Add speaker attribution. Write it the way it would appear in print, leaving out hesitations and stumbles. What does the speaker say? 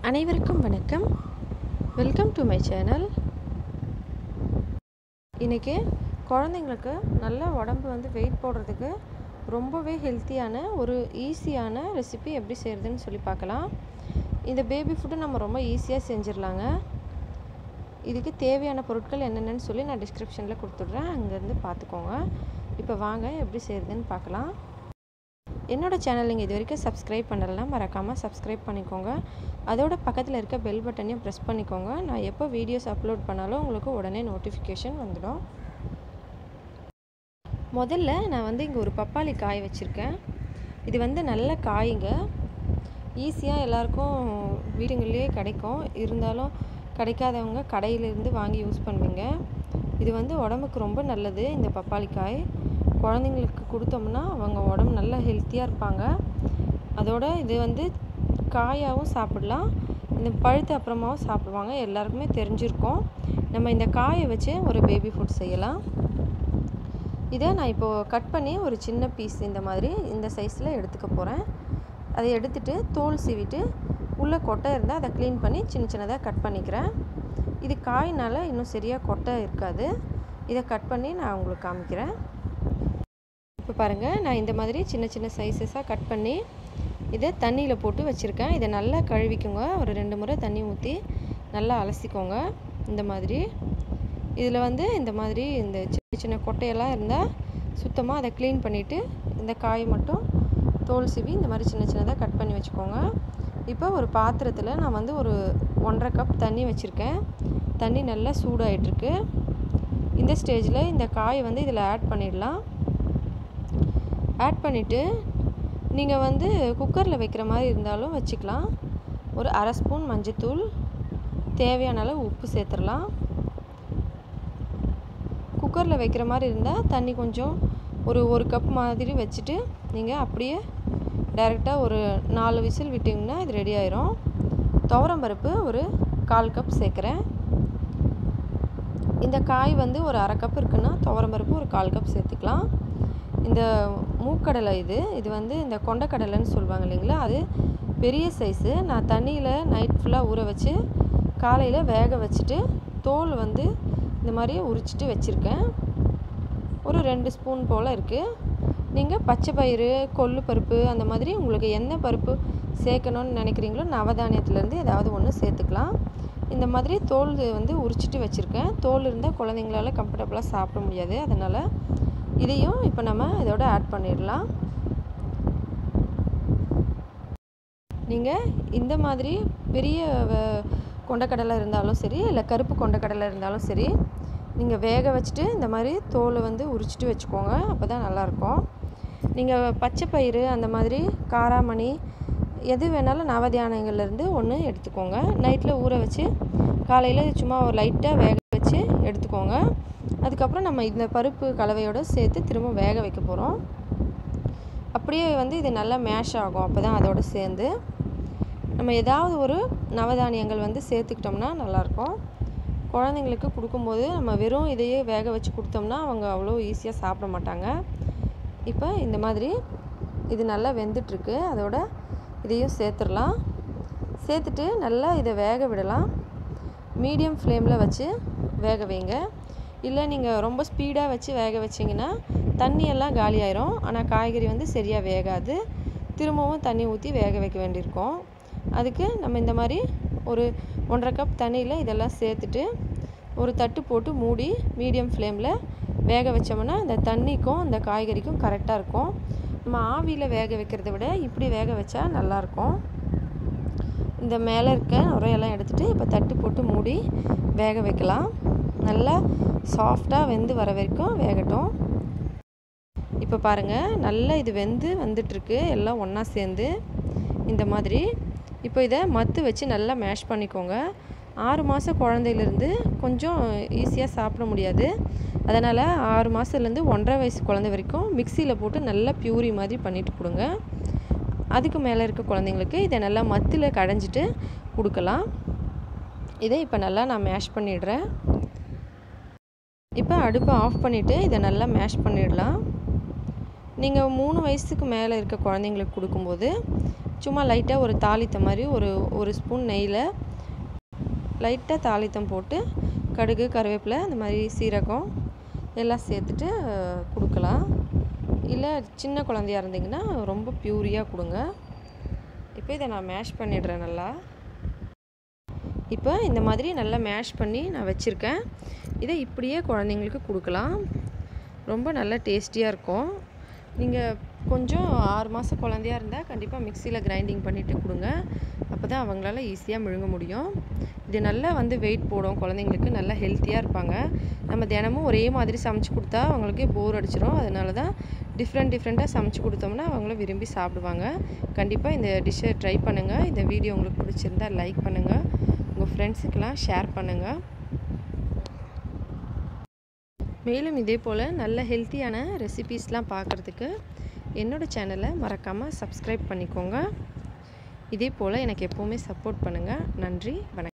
Speaker 1: அனைவருக்கும் வணக்கம். Welcome to my channel. இன்றைக்கி குழந்தைங்களுக்கு நல்ல உடம்பு வெயிட் போடுறதுக்கு ரொம்பவே ஹெல்த்தியான ஒரு ஈஸியான ரெசிபி எப்படி செய்கிறதுன்னு சொல்லி பார்க்கலாம். இந்த பேபி ஃபுட்டு நம்ம ரொம்ப ஈஸியாக செஞ்சிடலாங்க. இதுக்கு தேவையான பொருட்கள் என்னென்னு சொல்லி நான் டிஸ்கிரிப்ஷனில் கொடுத்துட்றேன், அங்கேருந்து பார்த்துக்கோங்க. இப்போ வாங்க எப்படி செய்கிறதுன்னு பார்க்கலாம். என்னோடய சேனல் நீங்கள் இது வரைக்கும் சப்ஸ்கிரைப் பண்ணலைன்னா மறக்காமல் சப்ஸ்கிரைப் பண்ணிக்கோங்க. அதோட பக்கத்தில் இருக்க பெல் பட்டனையும் ப்ரெஸ் பண்ணிக்கோங்க. நான் எப்போ வீடியோஸ் அப்லோட் பண்ணாலும் உங்களுக்கு உடனே நோட்டிஃபிகேஷன் வந்துடும். முதல்ல நான் இங்கே ஒரு பப்பாளி காய் வச்சுருக்கேன். இது நல்ல காய்ங்க. ஈஸியாக எல்லாருக்கும் வீடுங்கள்லேயே கிடைக்கும். இருந்தாலும் கிடைக்காதவங்க கடையிலேருந்து வாங்கி யூஸ் பண்ணுவீங்க. இது உடம்புக்கு ரொம்ப நல்லது. இந்த பப்பாளி காய் குழந்தைங்களுக்கு கொடுத்தோம்னா அவங்க உடம்பு நல்லா ஹெல்த்தியாக இருப்பாங்க. அதோட இது காயாகவும் சாப்பிடலாம், இந்த பழுத்த அப்புறமாவும் சாப்பிடுவாங்க. எல்லாருக்குமே தெரிஞ்சிருக்கும். நம்ம இந்த காயை வச்சு ஒரு பேபி ஃபுட் செய்யலாம். இதை நான் இப்போது கட் பண்ணி ஒரு சின்ன பீஸ் இந்த மாதிரி இந்த சைஸில் எடுத்துக்க போகிறேன். அதை எடுத்துகிட்டு தோல் சீவிட்டு உள்ளே கொட்டை இருந்தால் அதை க்ளீன் பண்ணி சின்ன சின்னதாக கட் பண்ணிக்கிறேன். இது காயினால் இன்னும் சரியாக கொட்டை இருக்காது. இதை கட் பண்ணி நான் உங்களுக்கு காமிக்கிறேன். இப்போ பாருங்கள், நான் இந்த மாதிரி சின்ன சின்ன சைஸஸாக கட் பண்ணி இதை தண்ணியில் போட்டு வச்சுருக்கேன். இதை நல்லா கழுவிக்கோங்க. ஒரு 2 முறை தண்ணி ஊற்றி நல்லா அலசிக்கோங்க. இந்த மாதிரி இதில் இந்த மாதிரி இந்த சின்ன சின்ன கொட்டையெல்லாம் இருந்தால் சுத்தமாக அதை க்ளீன் பண்ணிவிட்டு இந்த காய் மட்டும் தோல் சீவி இந்த மாதிரி சின்ன சின்னதாக கட் பண்ணி வச்சுக்கோங்க. இப்போ ஒரு பாத்திரத்தில் நான் ஒரு 1.5 கப் தண்ணி வச்சுருக்கேன். தண்ணி நல்லா சூடாகிட்டுருக்கு. இந்த ஸ்டேஜில் இந்த காய் இதில் ஆட் பண்ணிடலாம். ஆட் பண்ணிவிட்டு நீங்கள் குக்கரில் வைக்கிற மாதிரி இருந்தாலும் வச்சுக்கலாம். ஒரு 1/2 ஸ்பூன் மஞ்சத்தூள், தேவையான அளவு உப்பு சேர்த்துடலாம். குக்கரில் வைக்கிற மாதிரி இருந்தால் தண்ணி கொஞ்சம் ஒரு கப் மாதிரி வச்சுட்டு நீங்கள் அப்படியே டைரெக்டாக ஒரு 4 விசில் விட்டிங்கன்னா இது ரெடி ஆயிரும். துவரம்பருப்பு ஒரு 1/4 கப் சேர்க்குறேன். இந்த காய் ஒரு 1/2 கப் இருக்குன்னா துவரம்பருப்பு ஒரு 1/4 கப் சேர்த்துக்கலாம். இந்த மூக்கடலை இது இந்த கொண்டக்கடலைன்னு சொல்லுவாங்க இல்லைங்களா, அது பெரிய சைஸு. நான் தண்ணியில் நைட் ஃபுல்லாக ஊற வச்சு காலையில் வேக வச்சுட்டு தோல் இந்த மாதிரி உரிச்சிட்டு வச்சுருக்கேன். ஒரு 2 ஸ்பூன் போல் இருக்குது. நீங்கள் பச்சை பயிறு, கொள்ளு பருப்பு, அந்த மாதிரி உங்களுக்கு என்ன பருப்பு சேர்க்கணுன்னு நினைக்கிறீங்களோ நவதானியத்துலேருந்து ஏதாவது ஒன்று சேர்த்துக்கலாம். இந்த மாதிரி தோல் உரிச்சிட்டு வச்சுருக்கேன். தோல் இருந்தால் குழந்தைங்களால கம்ஃபர்டபுளாக சாப்பிட முடியாது. அதனால் இதையும் இப்போ நம்ம இதோட ஆட் பண்ணிடலாம். நீங்கள் இந்த மாதிரி பெரிய கொண்டக்கடலை இருந்தாலும் சரி, இல்லை கருப்பு கொண்டக்கடலை இருந்தாலும் சரி, நீங்கள் வேக வச்சுட்டு இந்த மாதிரி தோலை உரிச்சிட்டு வச்சுக்கோங்க. அப்போ தான் நல்லாயிருக்கும். நீங்கள் பச்சை பயிறு, அந்த மாதிரி காராமணி, எது வேணாலும் நவதானியங்கள்லேருந்து ஒன்று எடுத்துக்கோங்க. நைட்டில் ஊற வச்சு காலையில் சும்மா ஒரு லைட்டாக வேக வச்சு எடுத்துக்கோங்க. அதுக்கப்புறம் நம்ம இந்த பருப்பு கலவையோடு சேர்த்து திரும்ப வேக வைக்க போகிறோம். அப்படியே இது நல்லா மேஷ் ஆகும். அப்போ தான் அதோடு சேர்ந்து நம்ம ஏதாவது ஒரு நவதானியங்கள் சேர்த்துக்கிட்டோம்னா நல்லாயிருக்கும். குழந்தைங்களுக்கு கொடுக்கும்போது நம்ம வெறும் இதையே வேக வச்சு கொடுத்தோம்னா அவங்க அவ்வளோ ஈஸியாக சாப்பிட மாட்டாங்க. இப்போ இந்த மாதிரி இது நல்லா வெந்துட்டுருக்கு. அதோட இதையும் சேர்த்துடலாம். சேர்த்துட்டு நல்லா இதை வேக விடலாம். மீடியம் ஃப்ளேமில் வச்சு வேக வைங்க. இல்லை நீங்கள் ரொம்ப ஸ்பீடாக வச்சு வேக வச்சிங்கன்னா தண்ணியெல்லாம் காலியாயிரும். ஆனால் காய்கறி சரியாக வேகாது. திரும்பவும் தண்ணி ஊற்றி வேக வைக்க வேண்டியிருக்கும். அதுக்கு நம்ம இந்த மாதிரி ஒரு 1.5 கப் தண்ணியில் இதெல்லாம் சேர்த்துட்டு ஒரு தட்டு போட்டு மூடி மீடியம் ஃப்ளேமில் வேக வச்சோம்னா இந்த தண்ணிக்கும் இந்த காய்கறிக்கும் கரெக்டாக இருக்கும். நம்ம ஆவியில் வேக வைக்கிறத விட இப்படி வேக வச்சா நல்லாயிருக்கும். இந்த மேலே இருக்க நுரையெல்லாம் எடுத்துகிட்டு இப்போ தட்டு போட்டு மூடி வேக வைக்கலாம். நல்லா சாஃப்டாக வெந்து வர வரைக்கும் வேகட்டும். இப்போ பாருங்கள், நல்லா இது வந்துட்டுருக்கு. எல்லாம் ஒன்றா சேர்ந்து இந்த மாதிரி. இப்போ இதை மத்து வச்சு நல்லா மேஷ் பண்ணிக்கோங்க. 6 மாத குழந்தையிலேருந்து கொஞ்சம் ஈஸியாக சாப்பிட முடியாது. அதனால் 6 மாதத்துலேருந்து 1.5 வயசு குழந்தை வரைக்கும் மிக்சியில் போட்டு நல்லா பியூரி மாதிரி பண்ணிவிட்டு கொடுங்க. அதுக்கு மேலே இருக்க குழந்தைங்களுக்கு இதை நல்லா மத்தில் கடைஞ்சிட்டு கொடுக்கலாம். இதை இப்போ நல்லா நான் மேஷ் பண்ணிடுறேன். இப்போ அடுப்பை ஆஃப் பண்ணிவிட்டு இதை நல்லா மேஷ் பண்ணிடலாம். நீங்கள் 3 வயசுக்கு மேலே இருக்க குழந்தைங்களுக்கு கொடுக்கும்போது சும்மா லைட்டாக ஒரு தாளித்த மாதிரி ஒரு ஸ்பூன் நெய்யில் லைட்டாக தாளித்தம் போட்டு கடுகு கருவேப்பிலை அந்த மாதிரி சீரகம் எல்லாம் சேர்த்துட்டு கொடுக்கலாம். இல்லை சின்ன குழந்தையாக இருந்தீங்கன்னா ரொம்ப பியூரியாக கொடுங்க. இப்போ இதை நான் மேஷ் பண்ணிடுறேன் நல்லா. இப்போ இந்த மாதிரி நல்லா மேஷ் பண்ணி நான் வச்சுருக்கேன். இதை இப்படியே குழந்தைங்களுக்கு கொடுக்கலாம். ரொம்ப நல்லா டேஸ்டியாக இருக்கும். நீங்கள் கொஞ்சம் 6 மாதம் குழந்தையாக இருந்தால் கண்டிப்பாக மிக்சியில் கிரைண்டிங் பண்ணிவிட்டு கொடுங்க. அப்போ தான் அவங்களால ஈஸியாக முழுங்க முடியும். இது நல்லா வெயிட் போடும். குழந்தைங்களுக்கு நல்லா ஹெல்த்தியாக இருப்பாங்க. நம்ம தினமும் ஒரே மாதிரி சமைச்சு கொடுத்தா அவங்களுக்கே போர் அடிச்சிடும். அதனால தான் டிஃப்ரெண்ட்டாக சமைச்சு கொடுத்தோம்னா அவங்களும் விரும்பி சாப்பிடுவாங்க. கண்டிப்பாக இந்த டிஷ்ஷை ட்ரை பண்ணுங்கள். இந்த வீடியோ உங்களுக்கு பிடிச்சிருந்தா லைக் பண்ணுங்கள். உங்கள் ஃப்ரெண்ட்ஸுக்கெல்லாம் ஷேர் பண்ணுங்கள். மேலும் இதே போல் நல்ல ஹெல்த்தியான ரெசிபீஸ்லாம் பார்க்குறதுக்கு என்னோடய சேனலை மறக்காமல் சப்ஸ்கிரைப் பண்ணிக்கோங்க. இதே போல் எனக்கு எப்போவுமே சப்போர்ட் பண்ணுங்கள். நன்றி, வணக்கம்.